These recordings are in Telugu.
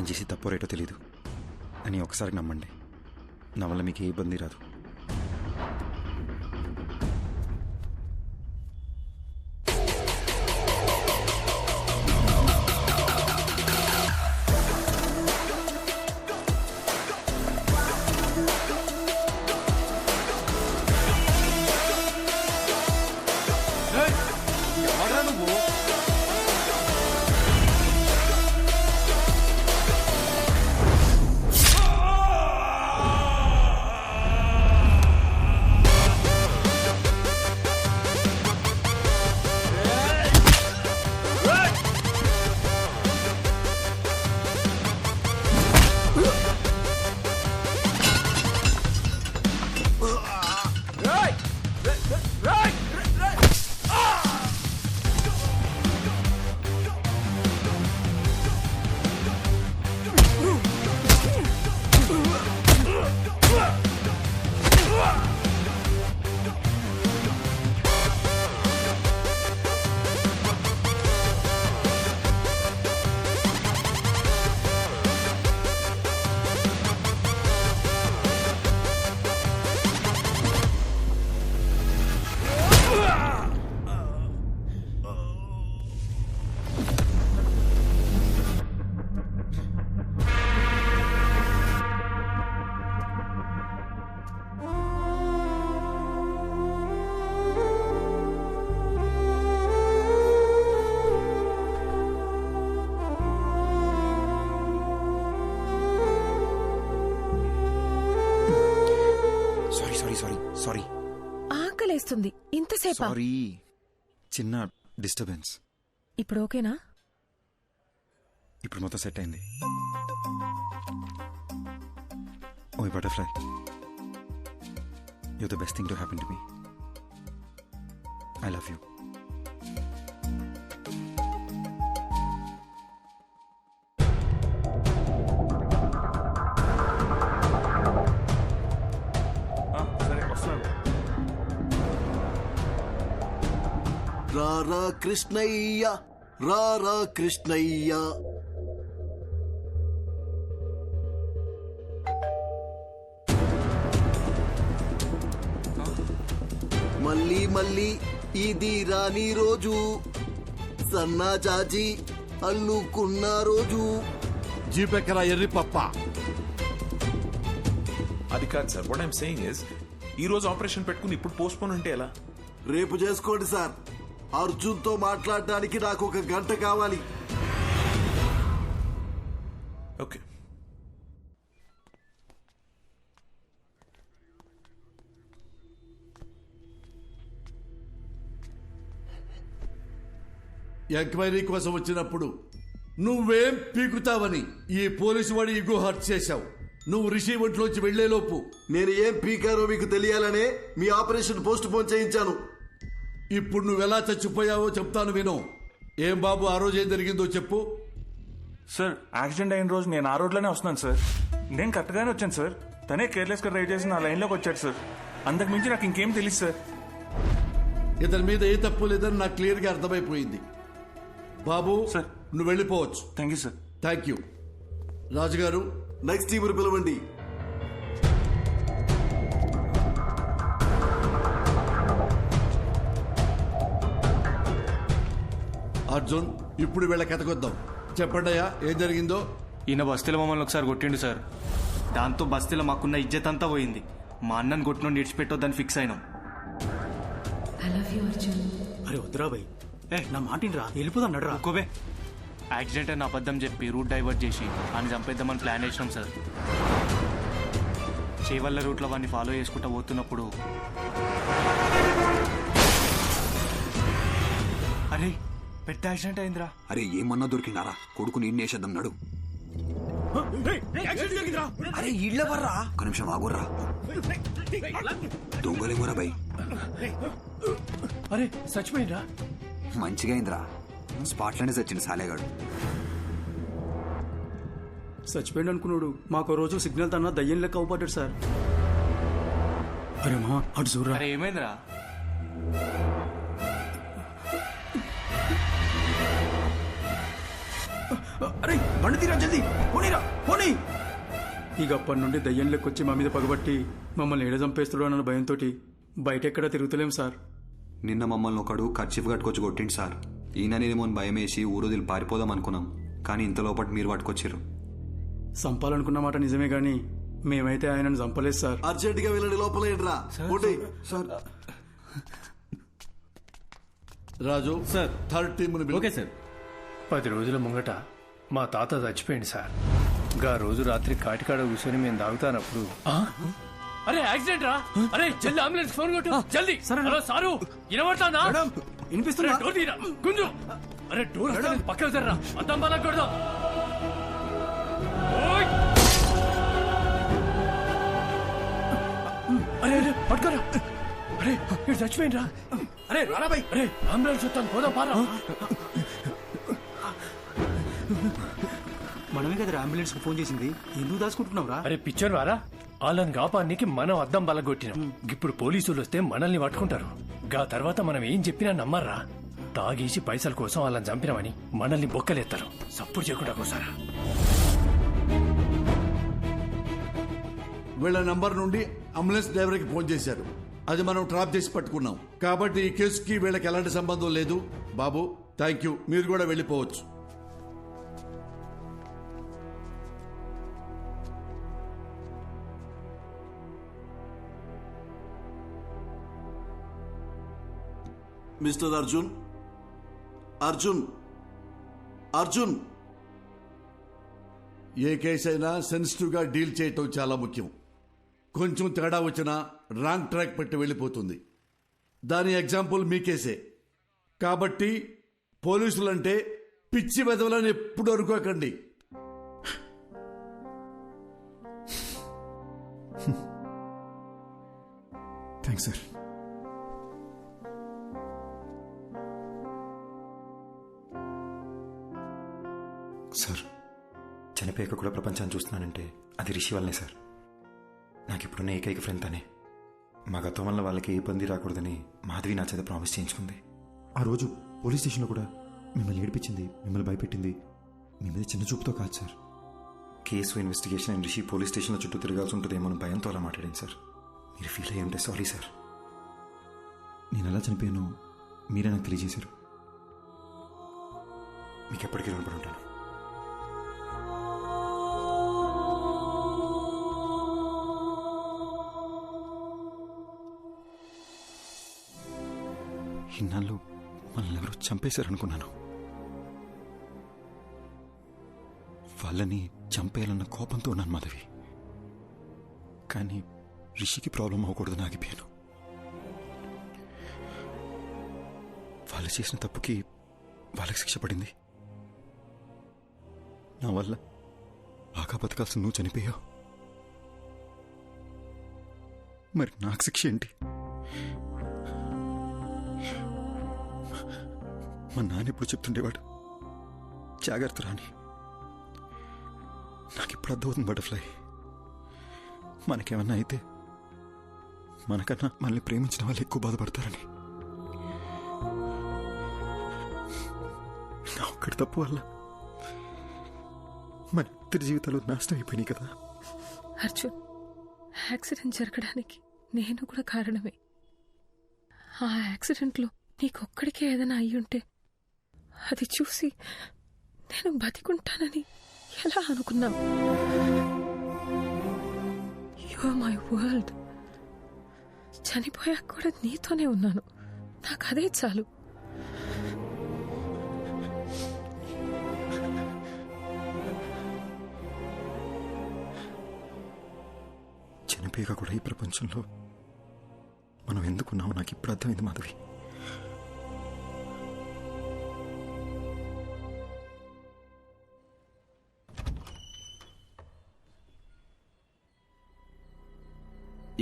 నేను చేసి తప్పో రేటో తెలీదు అని ఒకసారి నమ్మండి, నా వల్ల మీకు ఏ ఇబ్బంది రాదు. సారీ ఆకలేస్తుంది. ఇంతసేపా? సారీ, చిన్న డిస్టర్బెన్స్. ఇప్పుడు ఓకేనా? ఇప్పుడు మొత్తం సెట్ అయింది. ఓ butterfly, you're the best thing to happen to me. I love you. రారా కృష్ణయ్య, రారా కృష్ణయ్య. మళ్ళీ మళ్ళీ ఇది రాని రోజు, సన్నా చాచి అల్లుకున్న రోజు. జీపెక్కరా ఎర్రి పప్ప. అది కాదు sir, what I'm saying is ఈ రోజు ఆపరేషన్ పెట్టుకుని ఇప్పుడు పోస్ట్ పోన్ అంటే ఎలా? రేపు చేసుకోండి సార్. అర్జున్తో మాట్లాడడానికి నాకు 1 గంట కావాలి. ఓకే. ఎంక్వైరీ కోసం వచ్చినప్పుడు నువ్వేం పీకుతావని ఈ పోలీసు వాడి ఇగో హర్ట్ చేశావు. నువ్వు రిషి ఒంట్లోంచి వెళ్లేలోపు నేను ఏం పీకారో మీకు తెలియాలనే మీ ఆపరేషన్ పోస్ట్ పోన్ చేయించాను. ఇప్పుడు నువ్వెలా చచ్చిపోయావో చెప్తాను విను. ఏం బాబు, ఆ రోజు ఏం జరిగిందో చెప్పు. సార్, యాక్సిడెంట్ అయిన రోజు నేను ఆ రోడ్లోనే వస్తున్నాను సార్. నేను కరెక్ట్గానే వచ్చాను సార్. తనే కేర్లెస్గా డ్రైవ్ చేసి నా లైన్లోకి వచ్చాడు సార్. అంతకు మించి నాకు ఇంకేం తెలియదు సార్. ఇతని మీద ఏ తప్పు లేదని నాకు క్లియర్గా అర్థమైపోయింది. బాబు సార్, నువ్వు వెళ్ళిపోవచ్చు. Thank you sir. Thank you. రాజుగారు, నెక్స్ట్ టీమును పిలవండి. అర్జున్, ఇప్పుడు వీళ్ళ కథకొద్దాం. చెప్పండియా ఏం జరిగిందో. ఈయన బస్తీలో మమ్మల్ని ఒకసారి కొట్టిండు సార్. దాంతో బస్తీలో మాకున్న ఇజ్జత్ అంతా పోయింది. మా అన్నను కొట్టిన నిడిచిపెట్టొద్దని ఫిక్స్ అయినాం. అరే వద్దురా భయ్, నా మాటిని రా, వెళ్ళిపోదాం రా. ఒక్కోవే యాక్సిడెంట్ అని అబద్ధం చెప్పి రూట్ డైవర్ట్ చేసి అని చంపేద్దామని ప్లాన్ చేసినాం సార్. చేవల్ల రూట్లో వాడిని ఫాలో చేసుకుంటూ పోతున్నప్పుడు అరే పెద్ద యాక్సిడెంట్ అయిందిరా. అరే ఏమన్నా దొరికినారా? కొడుకు నేను వేసేద్దాం నడు. అరే ఇళ్ళ వర్రా, ఒక నిమిషం ఆగుర్రా. దొంగలేమోరా భయ్. అరే చచ్చిపోయిందా? మంచిగా అయిందిరా, స్పాట్లోనే చచ్చింది సాలేగాడు. చచ్చిపోయింది అనుకున్నాడు. మాకు రోజు సిగ్నల్ తన దయ్యం లెక్క అవుపడ్డాడు సార్. అరే మా అటు చూడరా. అరే ఏమైందిరా? అరే బండి తీరా జల్దీ పోనీరా పోనీ. ఇక అప్పటి నుండి దయ్యం లెక్కొచ్చి మా మీద పగబట్టి మమ్మల్ని ఏడ చంపేస్తాడు అన్న భయంతో బయట ఎక్కడ తిరుగుతలేం సార్. నిన్న మమ్మల్ని ఒకడు కర్చీఫ్ కట్టుకొచ్చి కొట్టిండు సార్. ఈయననేమో భయం వేసి ఊరోదిలు పారిపోదాం అనుకున్నాం, కానీ ఇంత లోపల మీరు పట్టుకొచ్చారు. చంపాలనుకున్న మాట నిజమే గాని మేమైతే ఆయనను చంపలేదు సార్. అర్జెంట్ గా వెళ్ళండి, లోపలేంట్రా. Sir Raju sir. Third team okay sir. 10 రోజుల ముంగట మా తాత చచ్చిపోయింది సార్. గా రోజు రాత్రి కాటికాడ కూర్చొని మేము తాగుతానప్పుడు అరే యాక్సిడెంట్ రా. అరే జల్ది అంబులెన్స్ ఫోన్ కొట్టు జల్ది. హలో సారు వినబడతానా? వినిపిస్తున్నా? డోర్ తీరా గుంజు. అరే డోర్ పక్కన జర్రా, అద్దం బాగా కొడదాం. అరే అరే పట్టుకోరా. అరే ఇక్కడ చచ్చిపోయిండ్రా. అరే రారా బై. అరే అంబులెన్స్ వస్తాను పోదాం పారా. మనమే కదా అంబులెన్స్ కు ఫోన్ చేసింది, ఎందుకు దాచుకుంటున్నావు రా? అరే పిచ్చర్ వారా, వాళ్ళని కాపానికి మనం అద్దం బలగొట్టినాం. ఇప్పుడు పోలీసులు వస్తే మనల్ని పట్టుకుంటారు. గా తర్వాత మనం ఏం చెప్పినా నమ్మర్రా. తాగేసి పైసల కోసం వాళ్ళని చంపినామని మనల్ని బొక్కలేస్తారు. సప్పుడు చేయకుండా కోసారా. వీళ్ళ నంబర్ నుండి అంబులెన్స్ డ్రైవర్ కి ఫోన్ చేశారు. అది మనం ట్రాప్ చేసి పట్టుకున్నాం. కాబట్టి ఈ కేసుకి వీళ్ళకి ఎలాంటి సంబంధం లేదు. బాబు థ్యాంక్ యూ, మీరు కూడా వెళ్ళిపోవచ్చు. మిస్టర్ అర్జున్, అర్జున్, అర్జున్. ఏ కేసు అయినా సెన్సిటివ్ గా డీల్ చేయటం చాలా ముఖ్యం. కొంచెం తేడా వచ్చినా రాంగ్ ట్రాక్ పెట్టి వెళ్ళిపోతుంది. దాని ఎగ్జాంపుల్ మీ కేసే. కాబట్టి పోలీసులంటే పిచ్చి వెదవలని ఎప్పుడు అనుకోకండి. Thanks sir. సార్ చనిపోయాక కూడా ప్రపంచాన్ని చూస్తున్నానంటే అది రిషి వల్లనే సార్. నాకు ఇప్పుడున్న ఏకైక ఫ్రెండ్ తనే. మా గతం వల్ల వాళ్ళకి ఏ ఇబ్బంది రాకూడదని మాధవి నా చేత ప్రామిస్ చేయించుకుంది. ఆ రోజు పోలీస్ స్టేషన్లో కూడా మిమ్మల్ని ఏడిపించింది, మిమ్మల్ని భయపెట్టింది మీ మీద చిన్న చూపుతో కాదు sir. Case investigation and Rishi police స్టేషన్లో చుట్టూ తిరగాల్సి ఉంటుందేమో అని భయంతో అలా మాట్లాడింది సార్. మీరు ఫీల్ అయ్యి ఉంటే సారీ సార్. నేను ఎలా చనిపోయానో మీరే నాకు తెలియజేశారు. మీకు ఎప్పటికీ రుణపడి ఉంటాను. ఇన్నాళ్ళు మనల్ని ఎవరో చంపేశారనుకున్నాను. వాళ్ళని చంపేయాలన్న కోపంతో ఉన్నాను మాధవి. కానీ రిషికి ప్రాబ్లం అవ్వకూడదని ఆగిపోయాను. వాళ్ళు చేసిన తప్పుకి వాళ్ళకి శిక్ష పడింది. నా వల్ల బాగా బతకాల్సి నువ్వు చనిపోయావు. మరి నాకు శిక్ష ఏంటి? మా నాన్న ఎప్పుడు చెప్తుండేవాడు, జాగ్రత్త రాని. నాకు ఇప్పుడు అర్థమవుతుంది బటర్ఫ్లై. మనకేమన్నా అయితే మనకన్నా మనల్ని ప్రేమించిన వాళ్ళు ఎక్కువ బాధపడతారని. నా ఒక్కడి తప్పు వల్ల మన ఇద్దరి జీవితాలు నాశనం అయిపోయినాయి కదా. అర్జున్, యాక్సిడెంట్ జరగడానికి నేను కూడా కారణమే. ఆ యాక్సిడెంట్లో నీకొక్కడికే ఏదైనా అయ్యుంటే అది చూసి నేను బతికుంటానని ఎలా అనుకున్నావు? You are my world. చనిపోయాక కూడా నీతోనే ఉన్నాను. నాకు అదే చాలు. చనిపోయాక కూడా ఈ ప్రపంచంలో మనం ఎందుకున్నామో నాకు ఇప్పుడు అర్థమైంది మాధవి.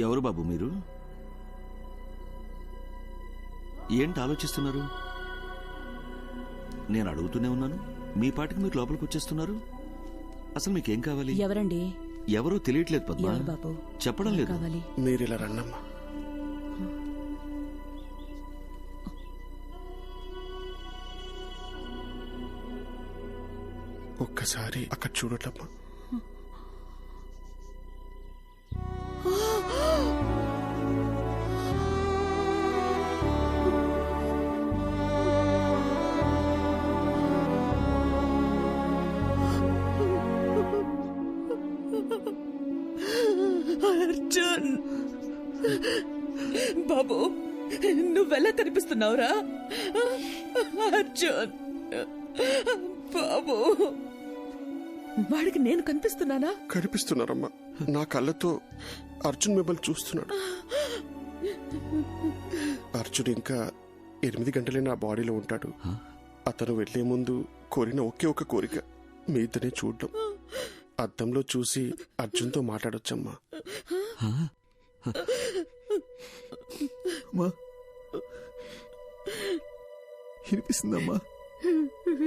ఎవరు బాబు మీరు? ఏంటి ఆలోచిస్తున్నారు? నేను అడుగుతూనే ఉన్నాను, మీ పాటికి మీరు లోపలికి వచ్చేస్తున్నారు. అసలు మీకేం కావాలి? ఎవరండి? ఎవరో తెలియట్లేదు పద్మ. బాబు చెప్పడం లేదు. మీరు ఇలా రండమ్మా. ఒక్కసారి అక్కడ చూడటమ్మా. అర్జున్ బాబు, నువ్వెలా కనిపిస్తున్నావురా? అర్జున్ బాబు, వాడికి నేను కనిపిస్తున్నానా? కనిపిస్తున్నారమ్మా. నా కళ్ళతో అర్జున్ మిమ్మల్ని చూస్తున్నాడు. అర్జున్ ఇంకా 8 గంటలే నా బాడీలో ఉంటాడు. అతను వెళ్లే ముందు కోరిన ఒకే ఒక కోరిక మీ ఇద్దరిని చూడడం. అద్దంలో చూసి అర్జున్తో మాట్లాడొచ్చమ్మా. వినిపిస్తుందమ్మా?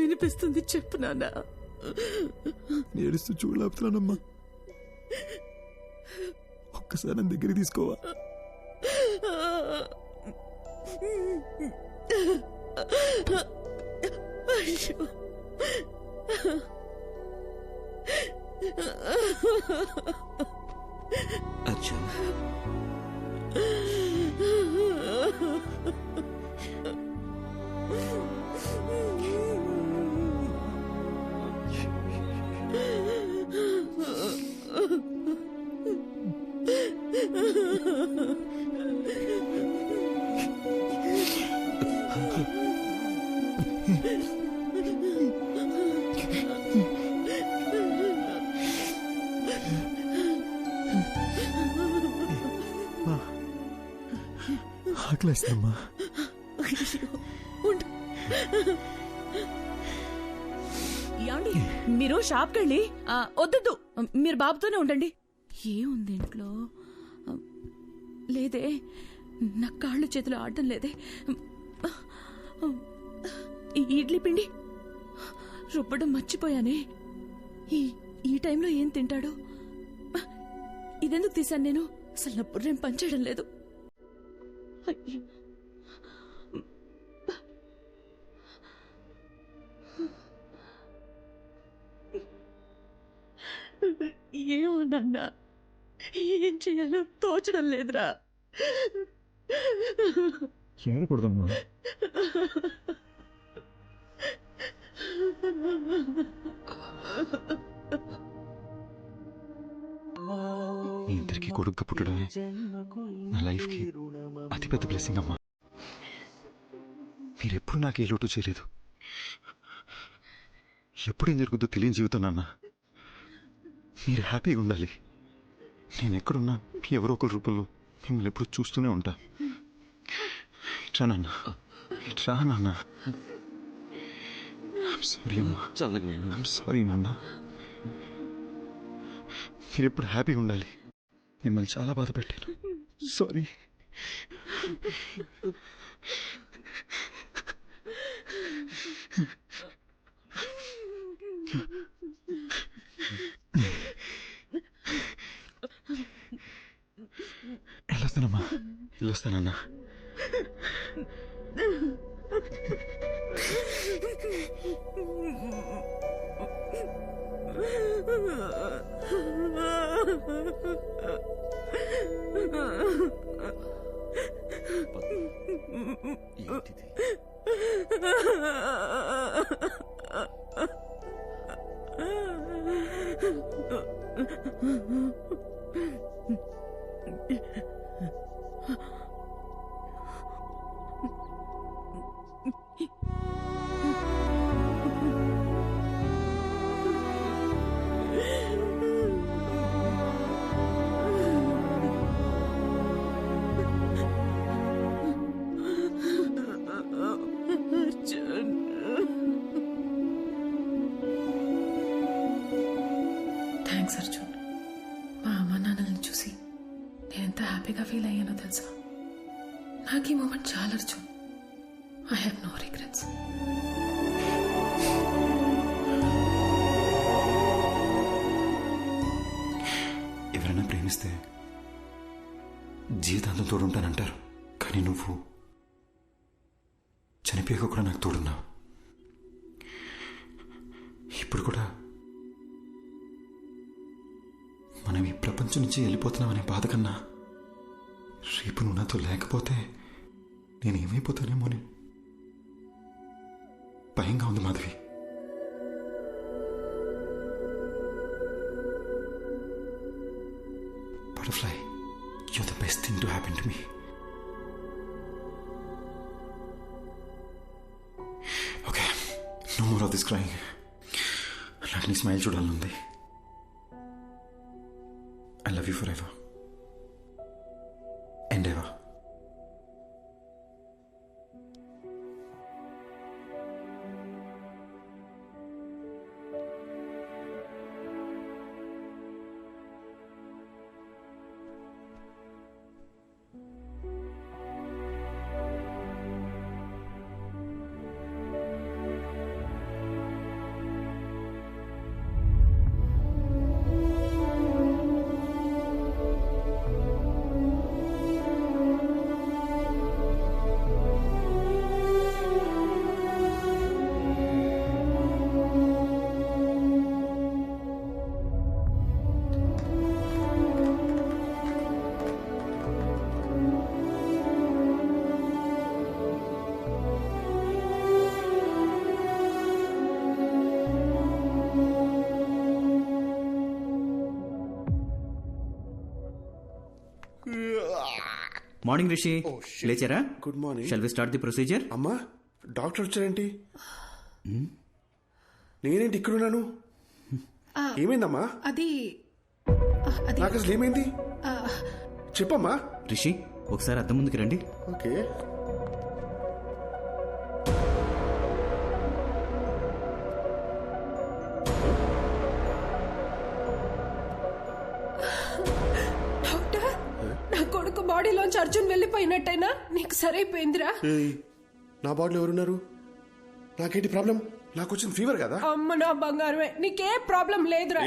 వినిపిస్తుంది, చెప్పు నాన్న. ఏడుస్తూ చూడలేపుతున్నానమ్మా. ఒక్కసారి నన్ను దగ్గరికి తీసుకోవా? అయ్యో, అర్జున్, ఆకలేస్తుందమ్మా. ఏమండి, మీరు షాప్కి వెళ్ళి వద్దు, మీరు బాబుతోనే ఉండండి. ఏముంది ఇంట్లో? లేదే, నా కాళ్ళు చేతులు ఆడటం లేదే. ఈ ఇడ్లీ పిండి రుబ్బడం మర్చిపోయానే. ఈ టైంలో ఏం తింటాడు? ఇదెందుకు తీశాను నేను? అసలు నా బుర్రేం పనిచేయడం లేదు. ఏమోనన్నా, ఏం చేయాలో తోచడం లేదురా. ఏడకూడదమ్మా. మీ ఇద్దరికి కొడుగ్గా పుట్టడమే నా లైఫ్కి అతిపెద్ద బ్లెస్సింగ్ అమ్మా. మీరెప్పుడు నాకు ఏ లోటు చేయలేదు. ఎప్పుడేం జరుగుతుందో తెలియని జీవితం నాన్న. మీరు హ్యాపీగా ఉండాలి. నేను ఎక్కడున్నా ఎవరో ఒకరి రూపంలో మిమ్మల్ని ఎప్పుడు చూస్తూనే ఉంటా. ఇట్రా నాన్న, ఇట్రా నాన్న. సారీ అమ్మా, సారీ నాన్న. మీరు ఎప్పుడు హ్యాపీగా ఉండాలి. మిమ్మల్ని చాలా బాధ పెట్టాను. సారీ. వెళ్ళొస్తానమ్మా, వెళ్ళొస్తానన్నా. థ్యాంక్స్ అర్జున్. మా అమ్మ నాన్నలను చూసి నేను ఎంత హ్యాపీగా ఫీల్ అయ్యానో తెలుసా? నాకు ఈ మూమెంట్ చాలా Arjun. I have no regrets. ఎవరైనా ప్రేమిస్తే జీవితాంతం తోడుంటానంటారు, కానీ నువ్వు చనిపోయాక కూడా నాకు తోడున్నావు. ఇప్పుడు కూడా మనం ఈ ప్రపంచం నుంచి వెళ్ళిపోతున్నామనే బాధ కన్నా రేపు నువ్వు నాతో లేకపోతే నేనేమైపోతానేమో అని భయంగా ఉంది Madhavi. Butterfly, you're the best thing to happen to me. Okay, no more of this crying. నాకు నీ స్మైల్ చూడాలనుంది. I love you forever. And ever. Morning Rishi, లేచారా? Good morning. Shall we start the procedure? అమ్మా, డాక్టర్ వచ్చారేంటి? నేనేంటి ఇక్కడున్నాను? ఏమైందమ్మా? అది నాకు అసలు ఏమైంది చెప్పమ్మా. రిషి, ఒకసారి అద్దం ముందుకు రండి. ఓకే. బాడీలోంచి అర్జున్ వెళ్ళిపోయినట్టయినా నీకు సరైపోయిందిరా. నా బాడీలో ఎవరున్నారు? నాకేంటి ప్రాబ్లం? నాకు వచ్చిన ఫీవర్ కదా. అమ్మ నా బంగారమే, నీకే ప్రాబ్లం లేదురా.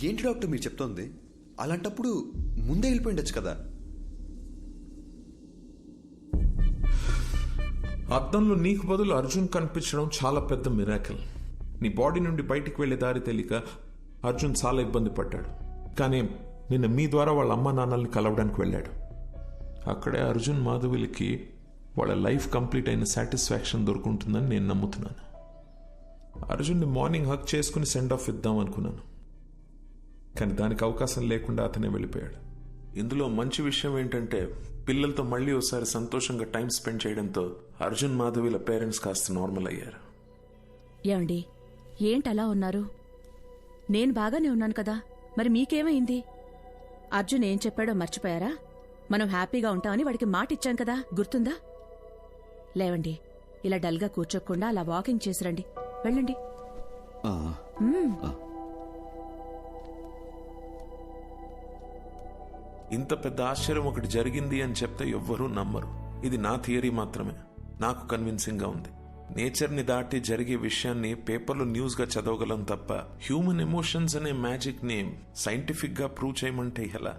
ఏంటి డాక్టర్ మీరు చెప్తోంది? అలాంటప్పుడు ముందే వెళ్ళిపోయిండొచ్చు కదా. అద్దంలో నీకు బదులు అర్జున్ కనిపించడం చాలా పెద్ద మిరాకిల్. నీ బాడీ నుండి బయటికి వెళ్లే దారి తెలియక అర్జున్ చాలా ఇబ్బంది పడ్డాడు. కానీ నిన్న మీ ద్వారా వాళ్ళ అమ్మ నాన్నల్ని కలవడానికి వెళ్ళాడు. అక్కడే అర్జున్ మాధవిలకి వాళ్ళ లైఫ్ కంప్లీట్ అయిన సాటిస్ఫాక్షన్ దొరుకుంటుందని నేను నమ్ముతున్నాను. అర్జున్ని మార్నింగ్ హక్ చేసుకుని సెండ్ ఆఫ్ ఇద్దాం అనుకున్నాను, కానీ దానికి అవకాశం లేకుండా అతనే వెళ్ళిపోయాడు. ఇందులో మంచి విషయం ఏంటంటే పిల్లలతో మళ్ళీ ఒకసారి సంతోషంగా టైం స్పెండ్ చేయడంతో అర్జున్ మాధవిల పేరెంట్స్ కాస్త నార్మల్ అయ్యారు. ఏమండి, ఏంటి అలా ఉన్నారు? నేను బాగానే ఉన్నాను కదా, మరి మీకేమైంది? అర్జున్ ఏం చెప్పాడో మర్చిపోయారా? మనం హ్యాపీగా ఉంటామని వాడికి మాట ఇచ్చాం కదా, గుర్తుందా? లేవండి, ఇలా డల్గా కూర్చోకుండా అలా వాకింగ్ చేసిరండి. వెళ్ళండి. ఇంత పెద్ద ఆశ్చర్యం ఒకటి జరిగింది అని చెప్తే ఎవ్వరూ నమ్మరు. ఇది నా థియరీ మాత్రమే, నాకు కన్విన్సింగ్ గా ఉంది. నేచర్ ని దాటి జరిగే విషయాన్ని పేపర్లో న్యూస్ గా చదవగలం తప్ప హ్యూమన్ ఎమోషన్స్ అనే మ్యాజిక్ ని సైంటిఫిక్ గా ప్రూవ్ చేయమంటే ఎలా?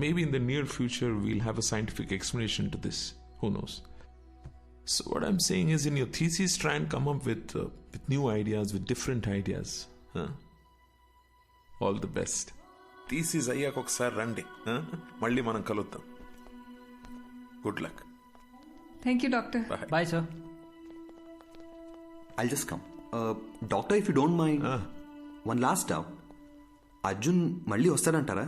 Maybe in the near future we'll have a scientific explanation to this. Who knows? So what I'm saying is, in your thesis, try and come up with new ideas, with different ideas. All the best. Thesis అయ్యాక ఒకసారి రండి, మళ్ళీ మనం కలుద్దాం. Good luck. Thank you doctor. Bye sir. I'll just come. Doctor, if you don't mind, one last doubt. Arjun మళ్ళీ వస్తాడంటారా?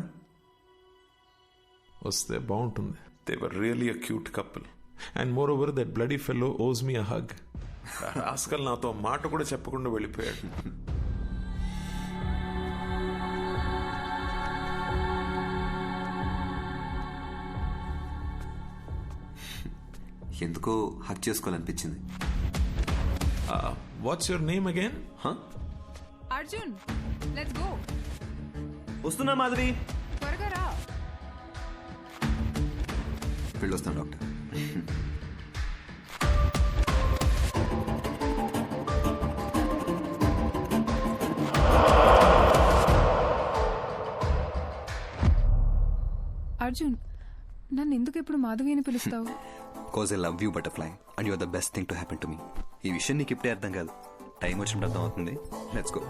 వస్తే బాగుంటుంది. They were really a cute couple. And moreover, that bloody fellow owes me a hug. Rascal నాతో మాట కూడా చెప్పకుండా వెళ్ళిపోయాడు. ఎందుకో హక్ చేసుకోవాలనిపించింది. What's your name again? Arjun, let's go. వస్తున్నా మాధవి. త్వరగా రా. వెళ్ళొస్తాను డాక్టర్. అర్జున్, నన్ను ఎందుకు ఎప్పుడు మాధవి అని పిలుస్తావు? Because I love you, butterfly, and you're the best thing to happen to me. ఈ విషయం నీకు ఇప్పుడే అర్థం కాదు, టైం వచ్చినప్పుడు అర్థం అవుతుంది. Let's go.